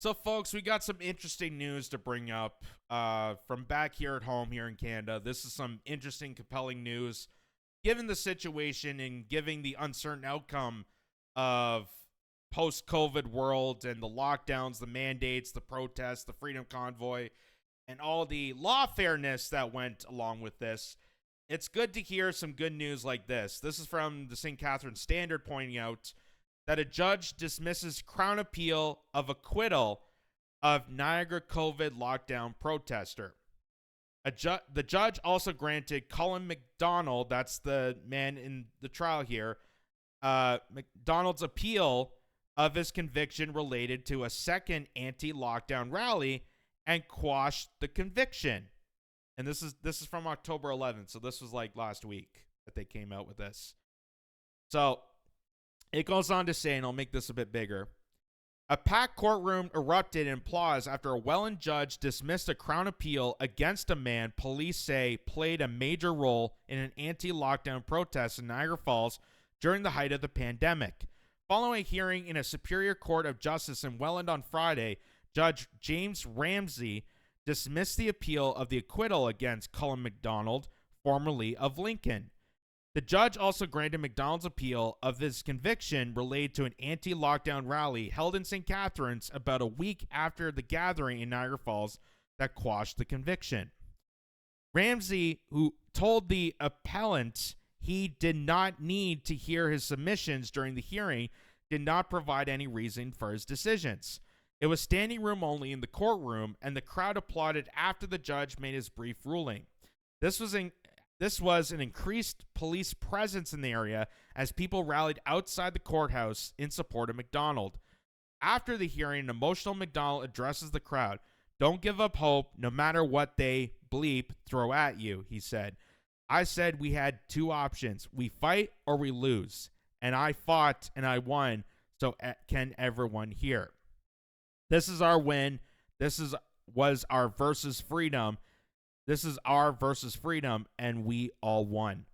So, folks, we got some interesting news to bring up from back here at home here in Canada. This is some interesting, compelling news given the situation and given the uncertain outcome of post-COVID world and the lockdowns, the mandates, the protests, the Freedom Convoy, and all the lawfareness that went along with this. It's good to hear some good news like this. This is from the St. Catharines Standard pointing out that a judge dismisses Crown appeal of acquittal of Niagara COVID lockdown protester. The judge also granted Colin McDonald, that's the man in the trial here, McDonald's appeal of his conviction related to a second anti-lockdown rally and quashed the conviction. And this is from October 11th, so this was like last week that they came out with this. So it goes on to say, and I'll make this a bit bigger, a packed courtroom erupted in applause after a Welland judge dismissed a Crown appeal against a man police say played a major role in an anti-lockdown protest in Niagara Falls during the height of the pandemic. Following a hearing in a Superior Court of Justice in Welland on Friday, Judge James Ramsey dismissed the appeal of the acquittal against Colin McDonald, formerly of Lincoln. The judge also granted McDonald's appeal of his conviction related to an anti-lockdown rally held in St. Catharines about a week after the gathering in Niagara Falls that quashed the conviction. Ramsey, who told the appellant he did not need to hear his submissions during the hearing, did not provide any reason for his decisions. It was standing room only in the courtroom, and the crowd applauded after the judge made his brief ruling. This was an increased police presence in the area as people rallied outside the courthouse in support of McDonald. After the hearing, an emotional McDonald addresses the crowd. "Don't give up hope, no matter what they bleep throw at you," he said. "I said we had two options. We fight or we lose. And I fought and I won, so can everyone hear? This is our win. Was our versus freedom. This is our versus freedom, and we all won."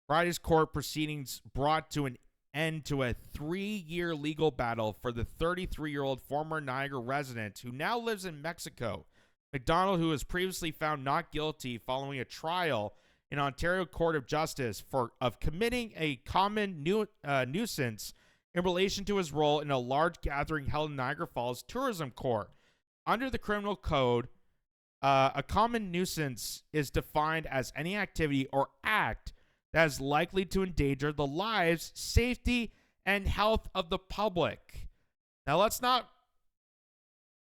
Friday's court proceedings brought to an end to a 3-year legal battle for the 33-year-old former Niagara resident who now lives in Mexico. McDonald, who was previously found not guilty following a trial in Ontario Court of Justice of committing a common nuisance in relation to his role in a large gathering held in Niagara Falls Tourism Court. Under the criminal code, a common nuisance is defined as any activity or act that is likely to endanger the lives, safety, and health of the public. Now, let's not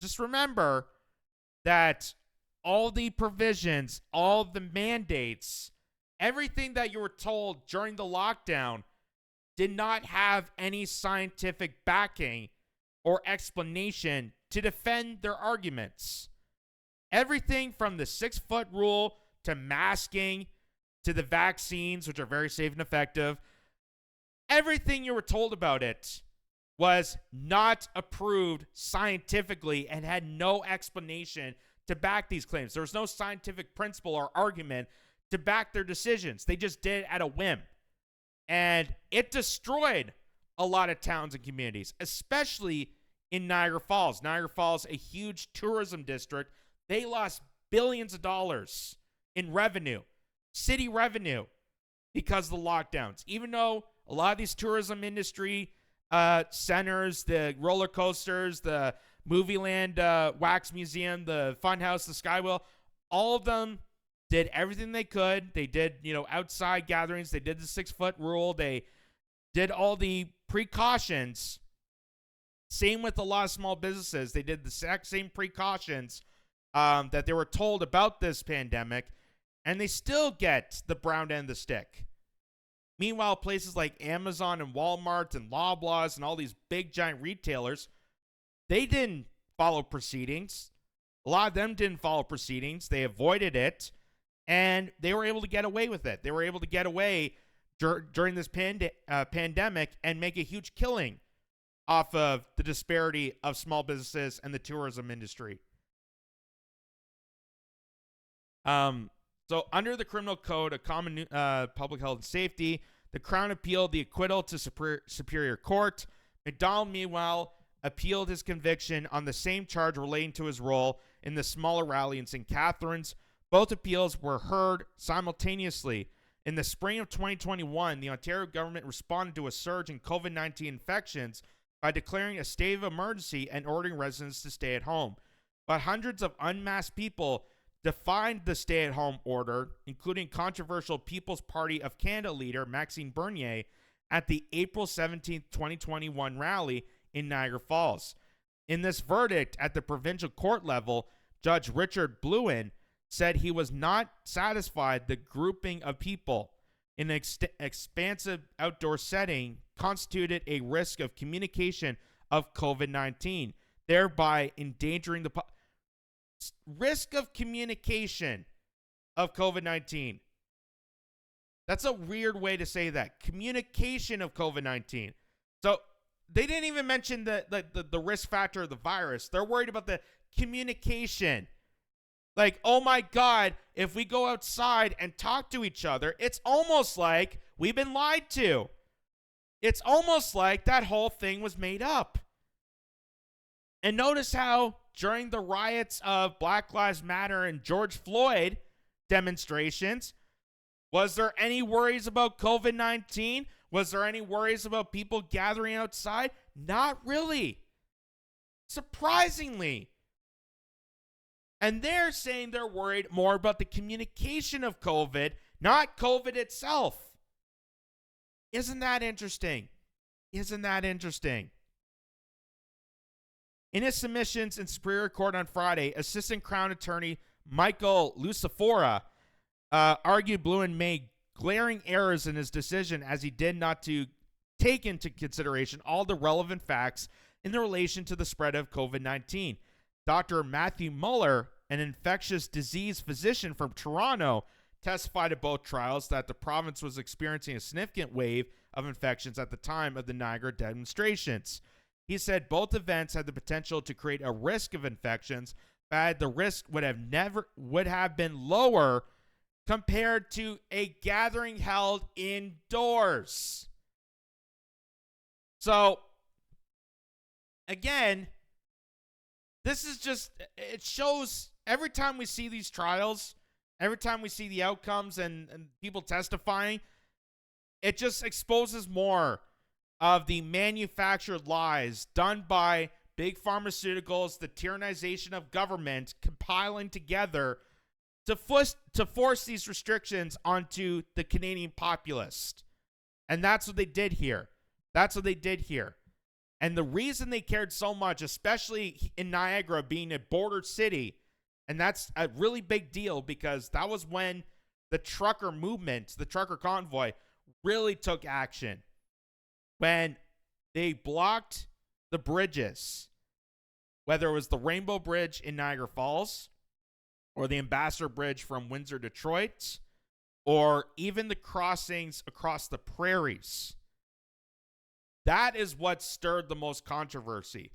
just remember that all the provisions, all the mandates, everything that you were told during the lockdown did not have any scientific backing or explanation to defend their arguments. Everything from the 6-foot rule to masking to the vaccines, which are very safe and effective, everything you were told about it was not approved scientifically and had no explanation to back these claims. There was no scientific principle or argument to back their decisions. They just did it at a whim. And it destroyed a lot of towns and communities, especially in Niagara Falls. Niagara Falls, a huge tourism district. They lost billions of dollars in revenue, city revenue, because of the lockdowns. Even though a lot of these tourism industry centers, the roller coasters, the Movieland Wax Museum, the Funhouse, the Skywheel, all of them did everything they could. They did, outside gatherings. They did the 6-foot rule. They did all the precautions. Same with a lot of small businesses. They did the exact same precautions that they were told about this pandemic, and they still get the brown end of the stick. Meanwhile, places like Amazon and Walmart and Loblaws and all these big giant retailers, they didn't follow proceedings. A lot of them didn't follow proceedings. They avoided it, and they were able to get away with it. They were able to get away during this pandemic and make a huge killing off of the disparity of small businesses and the tourism industry. So under the criminal code of common public health and safety, the Crown appealed the acquittal to Superior Court. McDonald, meanwhile, appealed his conviction on the same charge relating to his role in the smaller rally in St. Catharines. Both appeals were heard simultaneously. In the spring of 2021, the Ontario government responded to a surge in COVID-19 infections by declaring a state of emergency and ordering residents to stay at home. But hundreds of unmasked people defied the stay-at-home order, including controversial People's Party of Canada leader Maxime Bernier at the April 17, 2021 rally in Niagara Falls. In this verdict at the provincial court level, Judge Richard Blouin said he was not satisfied the grouping of people in an expansive outdoor setting constituted a risk of communication of COVID-19, thereby endangering the risk of communication of COVID-19. That's a weird way to say that. Communication of COVID-19. So they didn't even mention the risk factor of the virus. They're worried about the communication. Like, oh my God, if we go outside and talk to each other, it's almost like we've been lied to. It's almost like that whole thing was made up. And notice how during the riots of Black Lives Matter and George Floyd demonstrations, was there any worries about COVID-19? Was there any worries about people gathering outside? Not really. Surprisingly. And they're saying they're worried more about the communication of COVID, not COVID itself. Isn't that interesting? Isn't that interesting? In his submissions in Superior Court on Friday, Assistant Crown Attorney Michael Lucifora argued Blouin made glaring errors in his decision as he did not to take into consideration all the relevant facts in relation to the spread of COVID-19. Dr. Matthew Muller, an infectious disease physician from Toronto, testified at both trials that the province was experiencing a significant wave of infections at the time of the Niagara demonstrations. He said both events had the potential to create a risk of infections, but the risk would have been lower compared to a gathering held indoors. So, again, this is just, it shows every time we see these trials, every time we see the outcomes and people testifying, it just exposes more of the manufactured lies done by big pharmaceuticals, the tyrannization of government, compiling together to force these restrictions onto the Canadian populace. And that's what they did here. That's what they did here. And the reason they cared so much, especially in Niagara being a border city, and that's a really big deal because that was when the trucker movement, the trucker convoy, really took action. When they blocked the bridges, whether it was the Rainbow Bridge in Niagara Falls or the Ambassador Bridge from Windsor, Detroit, or even the crossings across the prairies. That is what stirred the most controversy.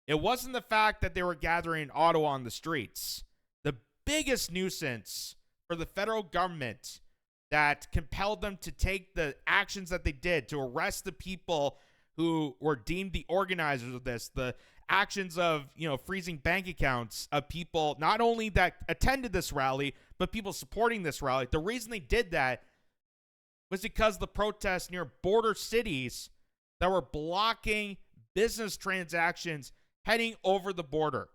It wasn't the fact that they were gathering in Ottawa on the streets. The biggest nuisance for the federal government that compelled them to take the actions that they did to arrest the people who were deemed the organizers of this, the actions of, freezing bank accounts of people not only that attended this rally, but people supporting this rally. The reason they did that was because the protests near border cities that were blocking business transactions heading over the border.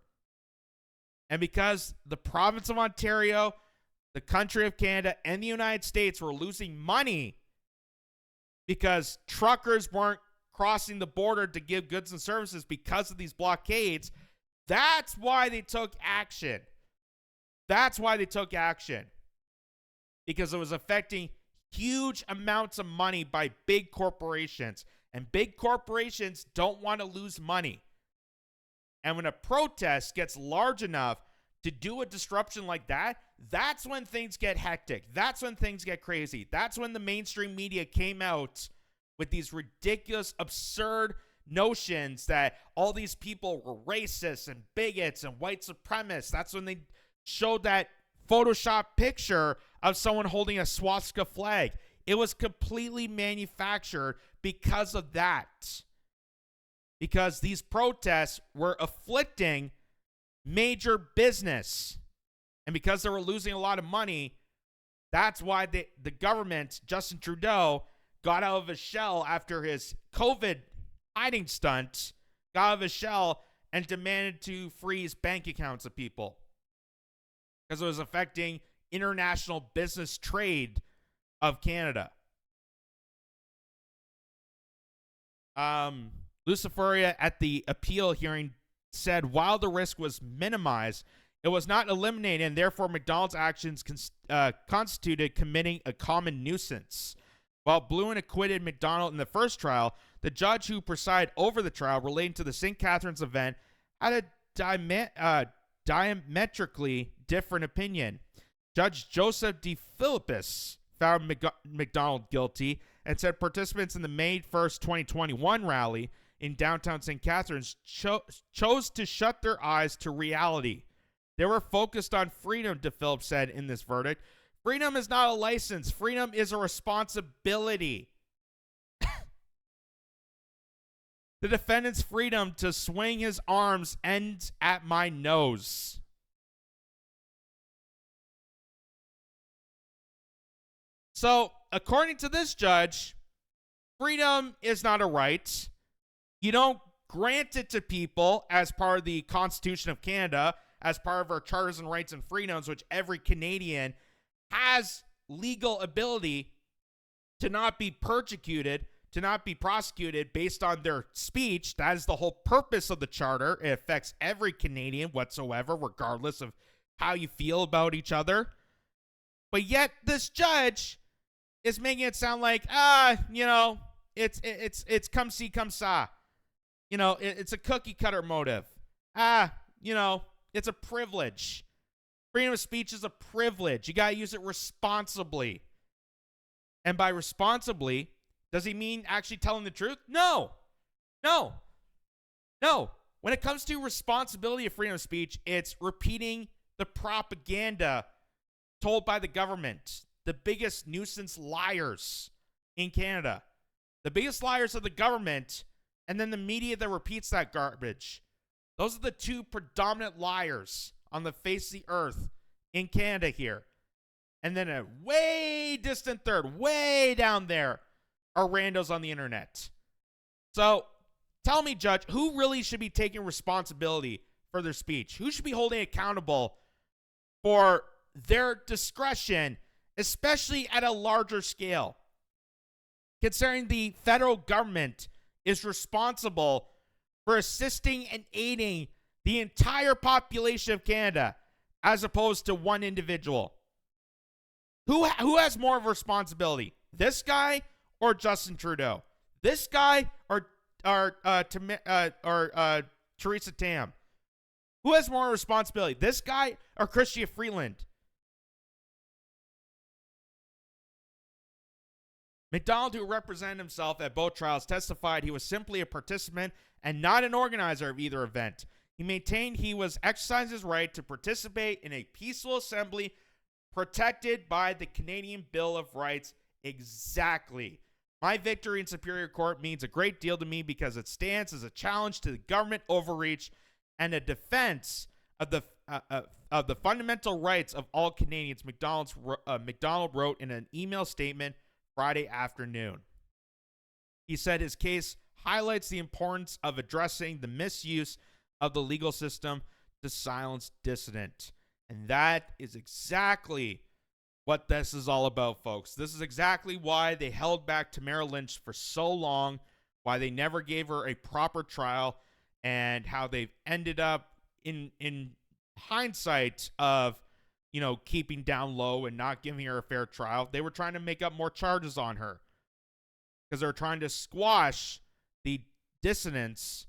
And because the province of Ontario, the country of Canada, and the United States were losing money because truckers weren't crossing the border to give goods and services because of these blockades, that's why they took action. That's why they took action. Because it was affecting huge amounts of money by big corporations. And big corporations don't want to lose money. And when a protest gets large enough to do a disruption like that, that's when things get hectic. That's when things get crazy. That's when the mainstream media came out with these ridiculous, absurd notions that all these people were racist and bigots and white supremacists. That's when they showed that Photoshop picture of someone holding a swastika flag. It was completely manufactured because of that. because these protests were afflicting major business. And because they were losing a lot of money, that's why the government, Justin Trudeau, got out of his shell after his COVID hiding stunt, got out of his shell and demanded to freeze bank accounts of people because it was affecting international business trade of Canada. Luciferia at the appeal hearing said while the risk was minimized, it was not eliminated, and therefore McDonald's actions constituted committing a common nuisance. While Bluin acquitted McDonald in the first trial, the judge who presided over the trial relating to the St. Catharines event had a diametrically different opinion. Judge Joseph D. Philippus found McDonald guilty and said participants in the May 1st, 2021 rally in downtown St. Catharines chose to shut their eyes to reality. They were focused on freedom, De Phillips said in this verdict. Freedom is not a license. Freedom is a responsibility. The defendant's freedom to swing his arms ends at my nose. So, according to this judge, freedom is not a right. You don't grant it to people as part of the Constitution of Canada, as part of our charters and rights and freedoms, which every Canadian has legal ability to not be persecuted, to not be prosecuted based on their speech. That is the whole purpose of the charter. It affects every Canadian whatsoever, regardless of how you feel about each other. But yet this judge is making it sound like, it's come see, come saw. It's a cookie cutter motive. It's a privilege. Freedom of speech is a privilege. You got to use it responsibly. And by responsibly, does he mean actually telling the truth? No. When it comes to responsibility of freedom of speech, it's repeating the propaganda told by the government. The biggest nuisance liars in Canada. The biggest liars of the government, and then the media that repeats that garbage. Those are the two predominant liars on the face of the earth in Canada here. And then a way distant third, way down there, are randos on the internet. So tell me, Judge, who really should be taking responsibility for their speech? Who should be holding accountable for their discretion, especially at a larger scale? Considering the federal government is responsible for assisting and aiding the entire population of Canada as opposed to one individual. Who has more of a responsibility? This guy or Justin Trudeau? This guy or Theresa Tam? Who has more responsibility? This guy or Chrystia Freeland? McDonald, who represented himself at both trials, testified he was simply a participant and not an organizer of either event. He maintained he was exercising his right to participate in a peaceful assembly protected by the Canadian Bill of Rights. Exactly. My victory in Superior Court means a great deal to me because it stands as a challenge to the government overreach and a defense of the fundamental rights of all Canadians, McDonald wrote in an email statement Friday afternoon. He said his case highlights the importance of addressing the misuse of the legal system to silence dissident. And that is exactly what this is all about, folks. This is exactly why they held back Tamara Lynch for so long, why they never gave her a proper trial, and how they've ended up in hindsight of keeping down low and not giving her a fair trial. They were trying to make up more charges on her because they were trying to squash the dissonance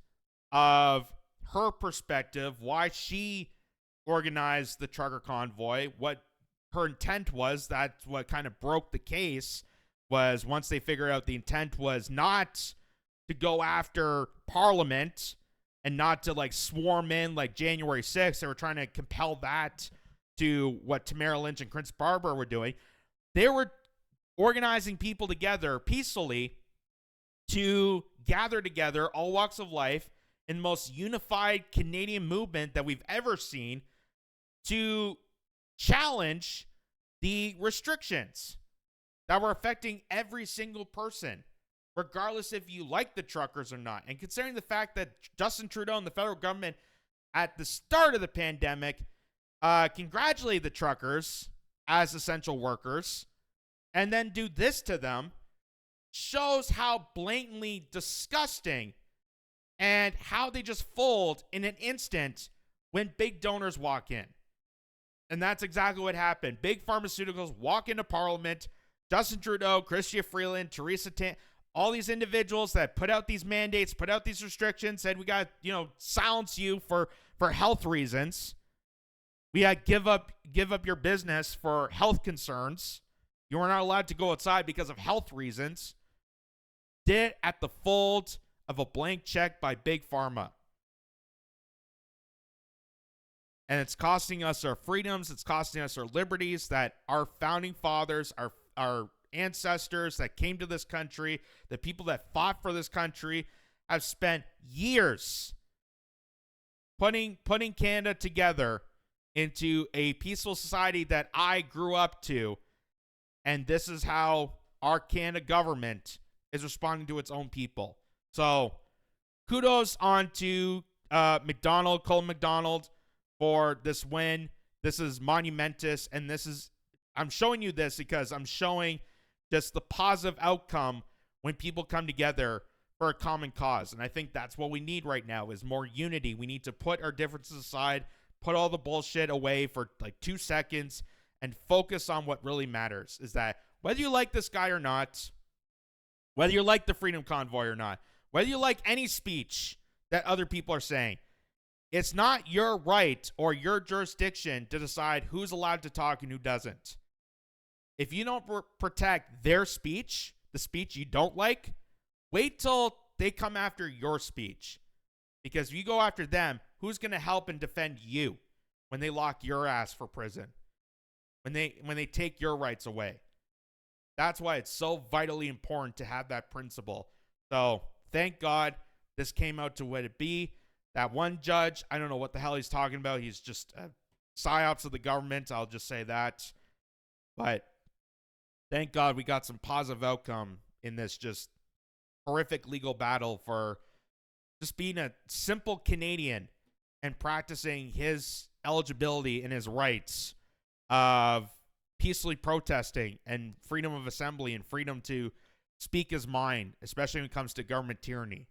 of her perspective, why she organized the trucker convoy, what her intent was. That's what kind of broke the case, was once they figured out the intent was not to go after Parliament and not to swarm in like January 6th. They were trying to compel that to what Tamara Lynch and Chris Barber were doing. They were organizing people together peacefully to gather together all walks of life in the most unified Canadian movement that we've ever seen to challenge the restrictions that were affecting every single person, regardless if you like the truckers or not. And considering the fact that Justin Trudeau and the federal government at the start of the pandemic congratulate the truckers as essential workers and then do this to them, shows how blatantly disgusting and how they just fold in an instant when big donors walk in. And that's exactly what happened. Big pharmaceuticals walk into Parliament. Justin Trudeau, Chrystia Freeland, Theresa Tam, all these individuals that put out these mandates, put out these restrictions, said we got, silence you for health reasons. We got give up your business for health concerns. You are not allowed to go outside because of health reasons. Did at the fold of a blank check by Big Pharma. And it's costing us our freedoms. It's costing us our liberties that our founding fathers, our ancestors that came to this country, the people that fought for this country, have spent years putting Canada together into a peaceful society that I grew up to. And this is how our Canada government is responding to its own people. So kudos on to Colin McDonald for this win. This is monumentous. And I'm showing you this because I'm showing just the positive outcome when people come together for a common cause. And I think that's what we need right now is more unity. We need to put our differences aside, put all the bullshit away for like 2 seconds and focus on what really matters, is that whether you like this guy or not, whether you like the Freedom Convoy or not, whether you like any speech that other people are saying, it's not your right or your jurisdiction to decide who's allowed to talk and who doesn't. If you don't protect their speech, the speech you don't like, wait till they come after your speech. Because if you go after them, who's going to help and defend you when they lock your ass for prison? When they take your rights away? That's why it's so vitally important to have that principle. So thank God this came out to what it be. That one judge, I don't know what the hell he's talking about. He's just psyops of the government. I'll just say that. But thank God we got some positive outcome in this just horrific legal battle for just being a simple Canadian and practicing his eligibility and his rights of peacefully protesting and freedom of assembly and freedom to speak his mind, especially when it comes to government tyranny.